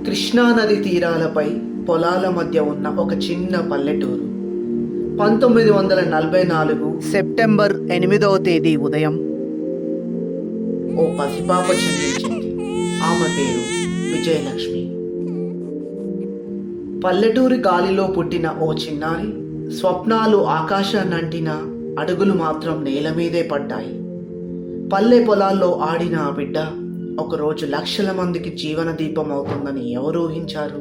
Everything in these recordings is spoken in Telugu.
కృష్ణానది తీరాలపై పొలాల మధ్య ఉన్న ఒక చిన్న పల్లెటూరు. 1944 సెప్టెంబర్ 8వ తేదీ ఉదయం ఓ పసిపాప జన్మించింది. ఆమె పేరు విజయలక్ష్మి. పల్లెటూరి గాలిలో పుట్టిన ఓ చిన్నారి. స్వప్నాలు ఆకాశాన్నంటిన అడుగులు మాత్రం నేల మీదే పడ్డాయి. పల్లె పొలాల్లో ఆడిన ఆ బిడ్డ ఒకరోజు లక్షల మందికి జీవన దీపం అవుతుందని ఎవరు ఊహించారు?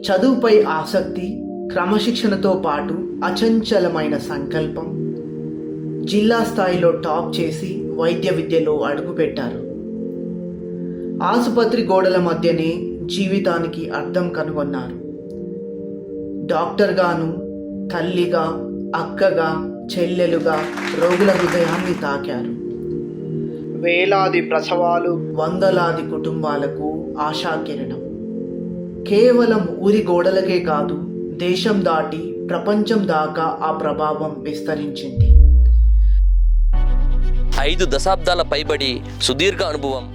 చదువుపై ఆసక్తి, క్రమశిక్షణతో పాటు అచంచలమైన సంకల్పం. జిల్లా స్థాయిలో టాప్ చేసి వైద్య విద్యలో అడుగుపెట్టారు. ఆసుపత్రి గోడల మధ్యనే జీవితానికి అర్థం కనుగొన్నారు. డాక్టర్గాను, తల్లిగా, అక్కగా, చెల్లెలుగా రోగుల హృదయాన్ని తాకారు. వేలాది ప్రసవాలు, వందలాది కుటుంబాలకు ఆశాకిరణం. కేవలం ఊరి గోడలకే కాదు, దేశం దాటి ప్రపంచం దాకా ఆ ప్రభావం విస్తరించింది. 5 దశాబ్దాల పైబడి సుదీర్ఘ అనుభవం,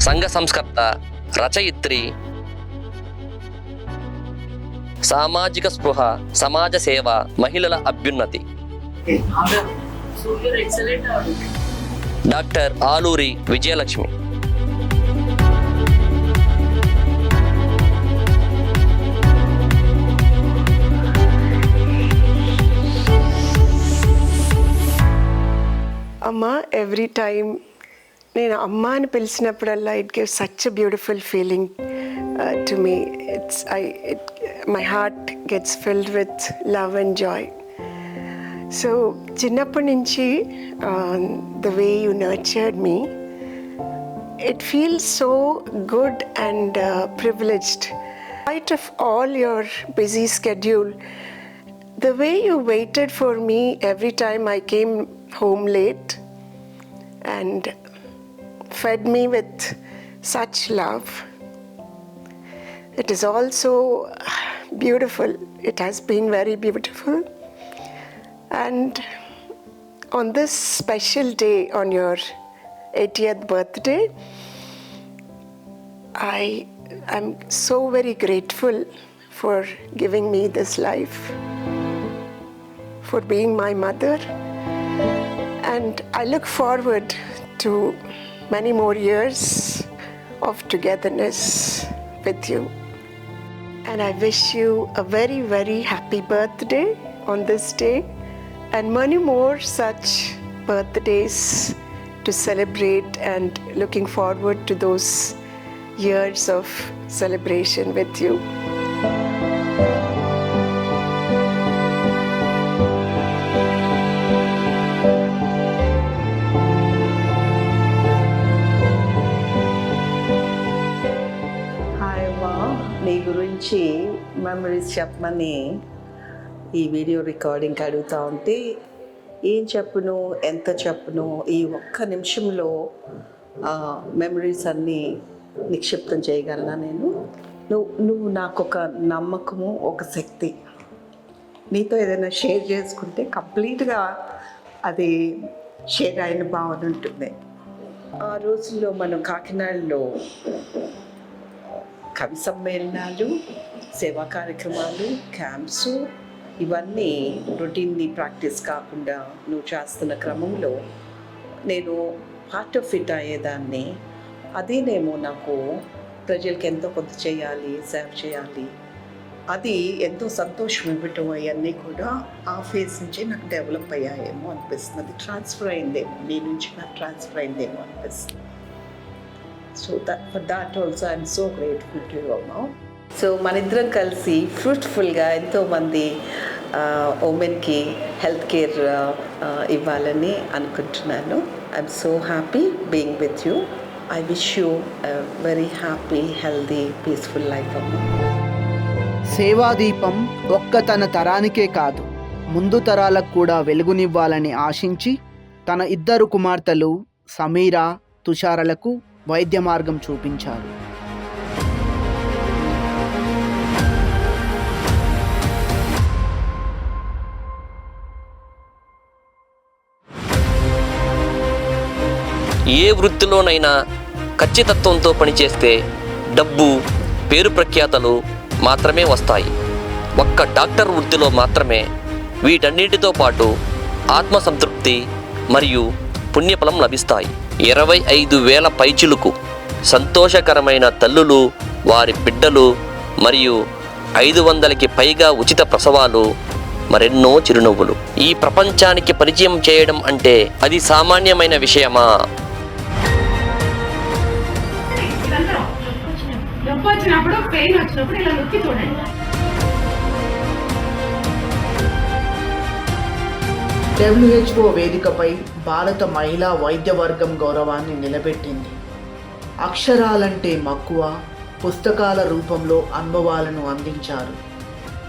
సంఘ సంస్కర్త, రచయిత్రి, సామాజిక స్పృహ, సమాజ సేవ, మహిళల అభ్యున్నతి. డాక్టర్ ఆలూరి విజయలక్ష్మి. అమ్మ, ఎవ్రీ టైం నేను అమ్మ అని పిలిచినప్పుడల్లా it gives such a beautiful feeling to me. My heart gets filled with love and joy. So చిన్నప్పటి నుంచి the way you nurtured me, it feels so good and privileged. Despite of all your busy schedule, the way you waited for me every time I came home late and fed me with such love, it is also beautiful. It has been very beautiful. And on this special day, on your 80th birthday, I am so very grateful for giving me this life, for being my mother. And I look forward to many more years of togetherness with you. And I wish you a very, very happy birthday on this day, and many more such birthdays to celebrate, and looking forward to those years of celebration with you. నీ గురించి మెమరీస్ చెప్పమని ఈ వీడియో రికార్డింగ్కి అడుగుతూ ఉంటే ఏం చెప్పును, ఎంత చెప్పును, ఈ ఒక్క నిమిషంలో మెమరీస్ అన్నీ నిక్షిప్తం చేయగలనా నేను? నువ్వు నాకు ఒక నమ్మకము, ఒక శక్తి. నీతో ఏదైనా షేర్ చేసుకుంటే కంప్లీట్గా అది షేర్ అయిన భావన ఉంటుంది. ఆ రోజుల్లో మనం కాకినాడలో కవి సమ్మేళనాలు, సేవా కార్యక్రమాలు, క్యాంప్స్, ఇవన్నీ రొటీన్ని ప్రాక్టీస్ కాకుండా నువ్వు చేస్తున్న క్రమంలో నేను పార్ట్ ఆఫ్ ఇట్ అయ్యేదాన్ని. అదేనేమో నాకు ప్రజలకి ఎంతో కొంత చేయాలి, సేవ చేయాలి, అది ఎంతో సంతోషం ఇవ్వటం, అవన్నీ కూడా ఆ ఫేస్ నుంచి నాకు డెవలప్ అయ్యాయేమో అనిపిస్తుంది. అది ట్రాన్స్ఫర్ అయిందేమో, నీ నుంచి నాకు ట్రాన్స్ఫర్ అయిందేమో అనిపిస్తుంది. So for that also I'm so grateful to you, Amma. So మన ఇద్దరం కలిసి ఫ్రూట్ఫుల్గా ఎంతోమంది ఉమెన్కి హెల్త్ కేర్ ఇవ్వాలని అనుకుంటున్నాను. I'm so happy being with you. I wish you very happy, healthy, peaceful life, అమ్మా. సేవాదీపం ఒక్క తన తరానికే కాదు, ముందు తరాలకు కూడా వెలుగునివ్వాలని ఆశించి తన 2 కుమార్తెలు సమీరా, తుషారలకు వైద్య మార్గం చూపించారు. ఏ వృత్తిలోనైనా ఖచ్చితత్వంతో పనిచేస్తే డబ్బు, పేరు ప్రఖ్యాతలు మాత్రమే వస్తాయి. ఒక్క డాక్టర్ వృత్తిలో మాత్రమే వీటన్నిటితో పాటు ఆత్మసంతృప్తి మరియు పుణ్యఫలం లభిస్తాయి. 25,000 పైచిలుకు సంతోషకరమైన తల్లులు, వారి బిడ్డలు మరియు 500కి పైగా ఉచిత ప్రసవాలు, మరెన్నో చిరునవ్వులు. ఈ ప్రపంచానికి పరిచయం చేయడం అంటే అది సామాన్యమైన విషయమా? నొప్పి వచ్చినప్పుడు, పెయిన్ వచ్చినప్పుడు ఇలా నొక్కి చూడండి. WHO వేదికపై భారత మహిళా వైద్య వర్గం గౌరవాన్ని నిలబెట్టింది. అక్షరాలంటే మక్కువ, పుస్తకాల రూపంలో అనుభవాలను అందించారు.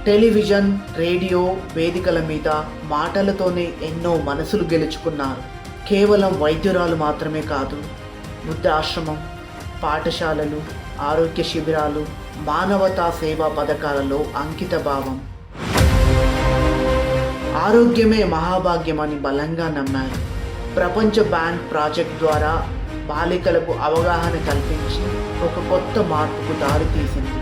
టెలివిజన్, రేడియో వేదికల మీద మాటలతోనే ఎన్నో మనసులు గెలుచుకున్నారు. కేవలం వైద్యురాలు మాత్రమే కాదు, వృద్ధాశ్రమం, పాఠశాలలు, ఆరోగ్య శిబిరాలు, మానవతా సేవా పథకాలలో అంకిత భావం. ఆరోగ్యమే మహాభాగ్యమని బలంగా నమ్మారు. ప్రపంచ బ్యాంక్ ప్రాజెక్ట్ ద్వారా బాలికలకు అవగాహన కల్పించి ఒక కొత్త మార్పుకు దారితీసింది.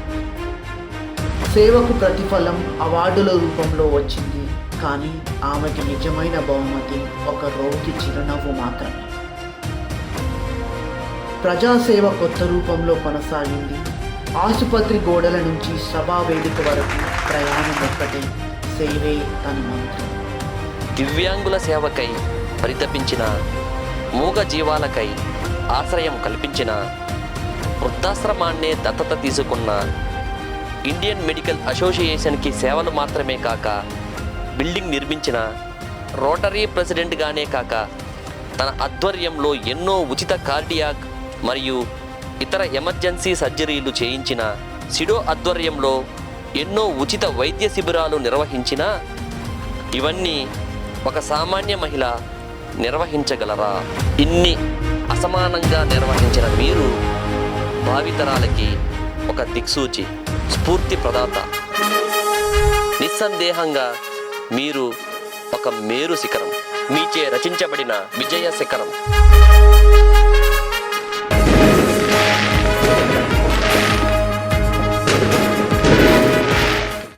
సేవకు ప్రతిఫలం అవార్డుల రూపంలో వచ్చింది, కానీ ఆమెకి నిజమైన బహుమతి ఒక రోగి చిరునవ్వు మాత్రమే. ప్రజాసేవ కొత్త రూపంలో కొనసాగింది. ఆసుపత్రి గోడల నుంచి సభా వేదిక వరకు ప్రయాణం ఒక్కటే, సేవే తన మంత్రం. దివ్యాంగుల సేవకై పరితపించిన, మూగ జీవాలకై ఆశ్రయం కల్పించిన, వృద్ధాశ్రమాన్నే దత్తత తీసుకున్న, ఇండియన్ మెడికల్ అసోసియేషన్కి సేవలు మాత్రమే కాక బిల్డింగ్ నిర్మించిన, రోటరీ ప్రెసిడెంట్గానే కాక తన ఆధ్వర్యంలో ఎన్నో ఉచిత కార్డియాక్ మరియు ఇతర ఎమర్జెన్సీ సర్జరీలు చేయించిన, సిడో ఆధ్వర్యంలో ఎన్నో ఉచిత వైద్య శిబిరాలు నిర్వహించిన, ఇవన్నీ ఒక సామాన్య మహిళ నిర్వహించగలరా? ఇన్ని అసమానంగా నిర్వహించిన మీరు భావితరాలకి ఒక దిక్సూచి, స్ఫూర్తి ప్రదాత. నిస్సందేహంగా మీరు ఒక మేరు శిఖరం, మీచే రచించబడిన విజయ శిఖరం.